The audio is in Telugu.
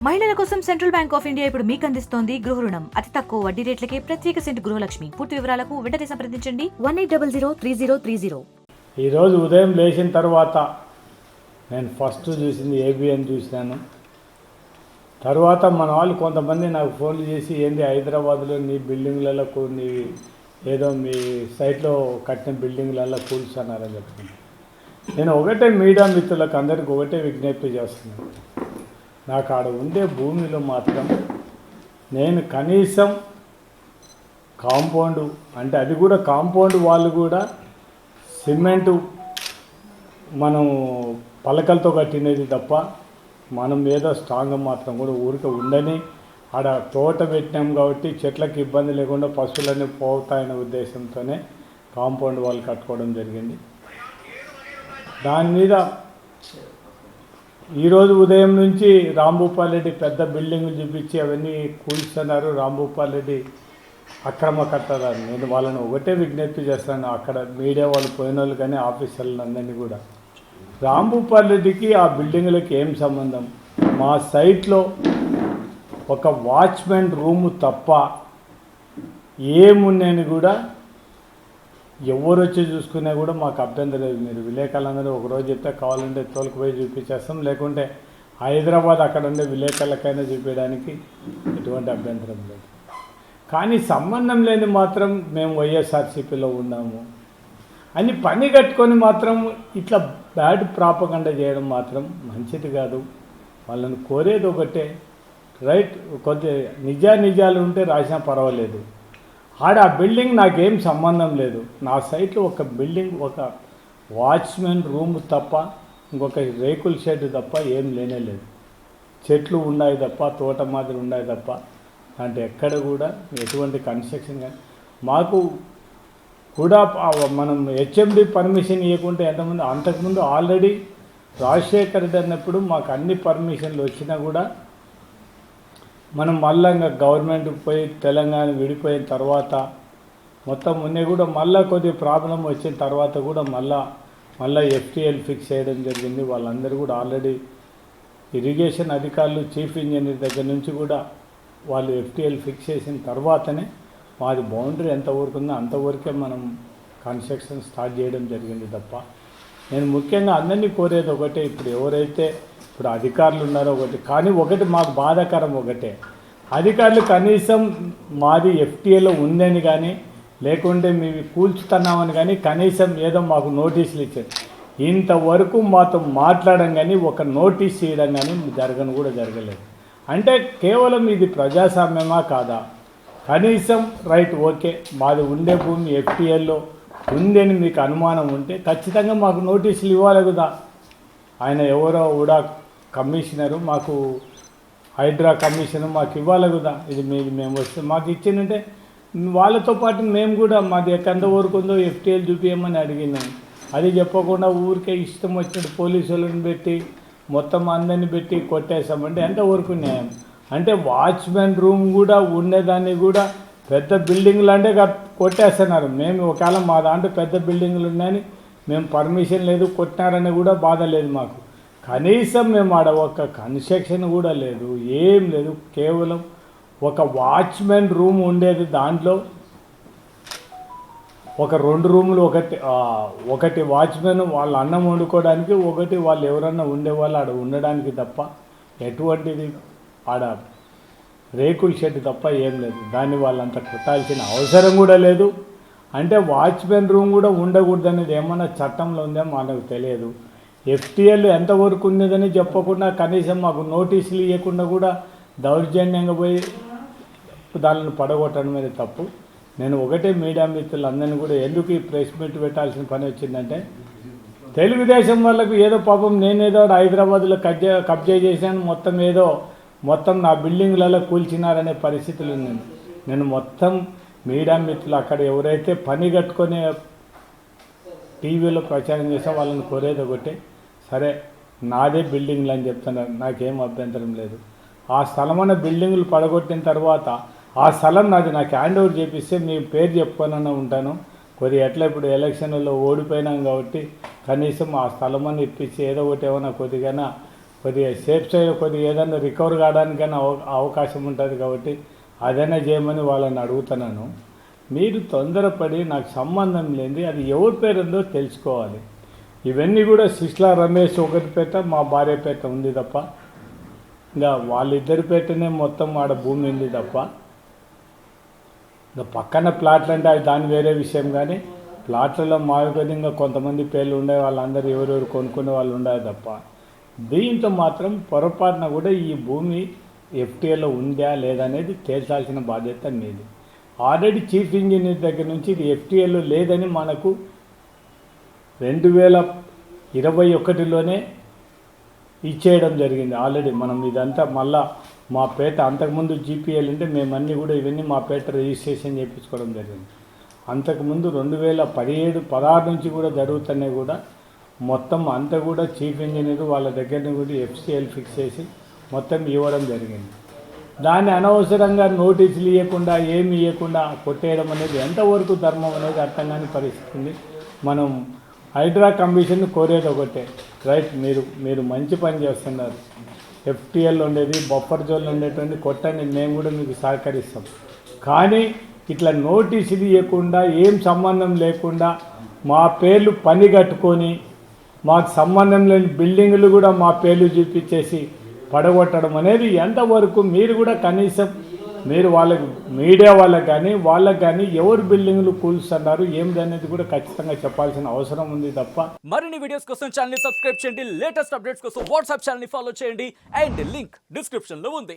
మహిళల కోసం సెంట్రల్ బ్యాంక్ ఆఫ్ ఇండియా ఇప్పుడు మీకు అందిస్తోంది గృహ రుణం అతి తక్కువ వడ్డీ రేట్లకే ప్రత్యేక సెంటు గృహలక్ష్మి. పూర్తి వివరాలకు వెంటనే సంప్రదించండి 18003030. ఈరోజు ఉదయం లేచిన తర్వాత నేను ఫస్ట్ చూసింది ఏబిఎన్ చూసినాను. తర్వాత మన వాళ్ళు కొంతమంది నాకు ఫోన్లు చేసి ఏంది హైదరాబాద్లో నీ బిల్డింగ్లలో నీ ఏదో మీ సైట్లో కట్టిన బిల్డింగ్లలో కూల్చున్నారని చెప్తున్నాను. నేను ఒకటే మీడియా మిత్రులకు అందరికీ ఒకటే విజ్ఞప్తి చేస్తున్నాను. నాకు ఆడ ఉండే భూమిలో మాత్రం నేను కనీసం కాంపౌండ్ అంటే అది కూడా కాంపౌండ్ వాళ్ళు కూడా సిమెంటు మనం పలకలతో కట్టినది తప్ప మనం ఏదో స్ట్రాంగ్ మాత్రం కూడా ఊరికే ఉండని ఆడ తోట పెట్టినాం కాబట్టి చెట్లకు ఇబ్బంది లేకుండా పశువులన్నీ పోతాయనే ఉద్దేశంతోనే కాంపౌండ్ వాళ్ళు కట్టుకోవడం జరిగింది. దాని మీద ఈరోజు ఉదయం నుంచి రాంభూపాల్ రెడ్డి పెద్ద బిల్డింగులు చూపించి అవన్నీ కూల్చున్నారు. రాంభూపాల్ రెడ్డి అక్రమ కట్టడారు. నేను వాళ్ళని ఒకటే విజ్ఞప్తి చేస్తాను, అక్కడ మీడియా వాళ్ళు పోయిన వాళ్ళు కానీ ఆఫీసర్లు అందరినీ కూడా, రాంభూపాల్ రెడ్డికి ఆ బిల్డింగులకి ఏం సంబంధం? మా సైట్లో ఒక వాచ్మెన్ రూము తప్ప ఏమున్నాయని కూడా ఎవరు వచ్చి చూసుకున్నా కూడా మాకు అభ్యంతరం లేదు. మీరు విలేకరులందరూ ఒకరోజు చెప్తే కావాలంటే తోలుకుపోయి చూపించేస్తాం, లేకుంటే హైదరాబాద్ అక్కడ ఉండే విలేకరులకైనా చూపించడానికి ఎటువంటి అభ్యంతరం లేదు. కానీ సంబంధం లేని మాత్రం మేము వైఎస్ఆర్సీపీలో ఉన్నాము అని పని కట్టుకొని మాత్రం ఇట్లా బ్యాడ్ ప్రాపగండ చేయడం మాత్రం మంచిది కాదు. వాళ్ళని కోరేది ఒకటే, రైట్, కొద్ది నిజాలు ఉంటే రాసినా పర్వాలేదు. ఆడ ఆ బిల్డింగ్ నాకేం సంబంధం లేదు. నా సైట్లో ఒక బిల్డింగ్, ఒక వాచ్మెన్ రూమ్ తప్ప ఇంకొక రేకుల షెడ్ తప్ప ఏం లేనే లేదు. చెట్లు ఉన్నాయి తప్ప, తోట మాదిరి ఉన్నాయి తప్ప అంటే ఎక్కడ కూడా ఎటువంటి కన్స్ట్రక్షన్ కానీ మాకు కూడా మనం హెచ్ఎండి పర్మిషన్ ఇవ్వకుంటే ఎంతమంది అంతకుముందు ఆల్రెడీ రాజశేఖర్ రెడ్డి అన్నప్పుడు మాకు అన్ని పర్మిషన్లు వచ్చినా కూడా మనం మళ్ళా ఇంకా గవర్నమెంట్ పోయి తెలంగాణ విడిపోయిన తర్వాత మొత్తం ఉన్నాయి కూడా మళ్ళీ కొద్దిగా ప్రాబ్లం వచ్చిన తర్వాత కూడా మళ్ళీ ఎఫ్టీఎల్ ఫిక్స్ చేయడం జరిగింది. వాళ్ళందరూ కూడా ఆల్రెడీ ఇరిగేషన్ అధికారులు చీఫ్ ఇంజనీర్ దగ్గర నుంచి కూడా వాళ్ళు ఎఫ్టీఎల్ ఫిక్స్ చేసిన తర్వాతనే మాది బౌండరీ ఎంతవరకు ఉందో అంతవరకే మనం కన్స్ట్రక్షన్ స్టార్ట్ చేయడం జరిగింది తప్ప నేను ముఖ్యంగా అందరినీ కోరేది ఒకటే, ఇప్పుడు అధికారులు ఉన్నారో ఒకటి, కానీ ఒకటి మాకు బాధాకరం ఒకటే, అధికారులు కనీసం మాది ఎఫ్టీఏలో ఉందని కానీ లేకుంటే మేము కూల్చుతున్నామని కానీ కనీసం ఏదో మాకు నోటీసులు ఇచ్చారు. ఇంతవరకు మాతో మాట్లాడడం కానీ ఒక నోటీస్ ఇవ్వడం కానీ జరగలేదు. అంటే కేవలం ఇది ప్రజాస్వామ్యమా కాదా? కనీసం రైట్, ఓకే, మాది ఉండే భూమి ఎఫ్టీఏలో ఉందని మీకు అనుమానం ఉంటే ఖచ్చితంగా మాకు నోటీసులు ఇవ్వాలి కదా. ఆయన ఎవరో కూడా కమిషనరు, మాకు హైడ్రా కమిషనర్ మాకు ఇవ్వాలి కదా. ఇది మేము వస్తే మాకు ఇచ్చిందంటే వాళ్ళతో పాటు మేము కూడా మాది ఎంతవరకు ఉందో ఎఫ్టీఎల్ చూపించమని అడిగినాం. అది చెప్పకుండా ఊరికే ఇష్టం వచ్చినట్టు పోలీసు వాళ్ళని పెట్టి మొత్తం అందరిని పెట్టి కొట్టేసామంటే ఎంతవరకు న్యాయం? అంటే వాచ్మెన్ రూమ్ కూడా ఉండేదాన్ని కూడా పెద్ద బిల్డింగ్లు అంటే కొట్టేస్తున్నారు. మేము ఒకవేళ మా దాంట్లో పెద్ద బిల్డింగ్లు ఉన్నాయని మేము పర్మిషన్ లేదు కొట్టినారని కూడా బాధ లేదు మాకు. కనీసం మేము ఆడ ఒక కన్స్ట్రక్షన్ కూడా లేదు, ఏం లేదు. కేవలం ఒక వాచ్మెన్ రూమ్ ఉండేది, దాంట్లో ఒక 2 రూములు, ఒకటి వాచ్మెన్ వాళ్ళ అన్నం వండుకోవడానికి, ఒకటి వాళ్ళు ఎవరన్నా ఉండేవాళ్ళు ఆడ ఉండడానికి తప్ప ఎటువంటిది ఆడ రేకుల షెడ్ తప్ప ఏం లేదు. దాన్ని వాళ్ళంతా కుట్టాల్సిన అవసరం కూడా లేదు. అంటే వాచ్మెన్ రూమ్ కూడా ఉండకూడదనేది ఏమన్నా చట్టంలో ఉందో మనకు తెలియదు. ఎఫ్టీఎల్ ఎంతవరకు ఉన్నదని చెప్పకుండా కనీసం మాకు నోటీసులు ఇవ్వకుండా కూడా దౌర్జన్యంగా పోయి దానిని పడగొట్టడం మీద తప్పు. నేను ఒకటే మీడియా మిత్రులందరినీ కూడా ఎందుకు ఈ ప్రెస్ మీట్ పెట్టాల్సిన పని వచ్చిందంటే, తెలుగుదేశం వాళ్ళకు ఏదో పాపం నేనేదో హైదరాబాద్లో కబ్జా చేశాను, మొత్తం నా బిల్డింగ్లలో కూల్చినారనే పరిస్థితులు ఉన్నాయి. నేను మొత్తం మీడియా మిత్రులు అక్కడ ఎవరైతే పని కట్టుకొని టీవీలో ప్రచారం చేసా వాళ్ళని కోరేది ఒకటే, సరే నాదే బిల్డింగ్లు అని చెప్తున్నారు, నాకేం అభ్యంతరం లేదు. ఆ స్థలమైన బిల్డింగులు పడగొట్టిన తర్వాత ఆ స్థలం నాది, నాకు హ్యాండ్ ఓవర్ చేపిస్తే మీ పేరు చెప్పుకోనన్నా ఉంటాను. కొద్దిగా ఎట్లా ఇప్పుడు ఎలక్షన్లలో ఓడిపోయినాం కాబట్టి కనీసం ఆ స్థలమని ఇప్పించి ఏదో ఒకటి ఏమైనా కొద్దిగా కొద్దిగా సేఫ్ సైడ్ కొద్దిగా ఏదైనా రికవర్ కావడానికైనా అవకాశం ఉంటుంది కాబట్టి అదైనా చేయమని వాళ్ళని అడుగుతున్నాను. మీరు తొందరపడి నాకు సంబంధం లేనిది అది ఎవరి పేరు ఉందో తెలుసుకోవాలి. ఇవన్నీ కూడా శిష్లా రమేష్ ఒకటి పేట, మా భార్య పేట ఉంది తప్ప, ఇంకా వాళ్ళిద్దరి పేటనే మొత్తం ఆడ భూమి ఉంది తప్ప, ఇంకా పక్కన ప్లాట్లు అంటే అది దాని వేరే విషయం. కానీ ప్లాట్లలో మాకు ఇంకా కొంతమంది పేర్లు ఉండే వాళ్ళందరూ ఎవరెవరు కొనుక్కునే వాళ్ళు ఉండాలి తప్ప, దీంతో మాత్రం పొరపాటున కూడా ఈ భూమి ఎఫ్టీఏలో ఉందా లేదా అనేది తేల్చాల్సిన బాధ్యత మీది. ఆల్రెడీ చీఫ్ ఇంజనీర్ దగ్గర నుంచి ఇది ఎఫ్టీఏలో లేదని మనకు 2021లోనే ఇచ్చేయడం జరిగింది. ఆల్రెడీ మనం ఇదంతా మళ్ళా మా పేట అంతకుముందు జీపీఎల్ అంటే మేమన్నీ కూడా ఇవన్నీ మా పేట రిజిస్ట్రేషన్ చేయించుకోవడం జరిగింది. అంతకుముందు 2017-16 నుంచి కూడా జరుగుతున్నాయి కూడా మొత్తం అంతా కూడా చీఫ్ ఇంజనీర్ వాళ్ళ దగ్గర కూడా ఎఫ్సీఎల్ ఫిక్స్ చేసి మొత్తం ఇవ్వడం జరిగింది. దాన్ని అనవసరంగా నోటీసులు ఇవ్వకుండా ఏమి ఇవ్వకుండా కొట్టేయడం అనేది ఎంతవరకు ధర్మం అనేది అర్థం కాని పరిస్థితి ఉంది. మనం హైడ్రా కమిషన్ కోరేది ఒకటే, రైట్, మీరు మంచి పని చేస్తున్నారు. ఎఫ్టీఎల్ ఉండేది బఫర్ జోన్లో ఉండేటువంటి కొట్టని మేము కూడా మీకు సహకరిస్తాం. కానీ ఇట్లా నోటీసులు ఇవ్వకుండా ఏం సంబంధం లేకుండా మా పేర్లు పని కట్టుకొని మాకు సంబంధం లేని బిల్డింగులు కూడా మా పేర్లు చూపించేసి పడగొట్టడం అనేది ఎంతవరకు మీరు కూడా కనీసం మీరు వాళ్ళకి మీడియా వాళ్ళకి కానీ ఎవరు బిల్డింగులు కూల్స్తున్నారు ఏమిటి అనేది కూడా ఖచ్చితంగా చెప్పాల్సిన అవసరం ఉంది తప్ప. మరిన్ని వీడియోస్ కోసం ఛానల్ ని సబ్స్క్రైబ్ చేయండి, లేటెస్ట్ అప్డేట్స్ కోసం వాట్సాప్ ఛానల్ ని ఫాలో చేయండి అండ్ లింక్ డిస్క్రిప్షన్ లో ఉంది.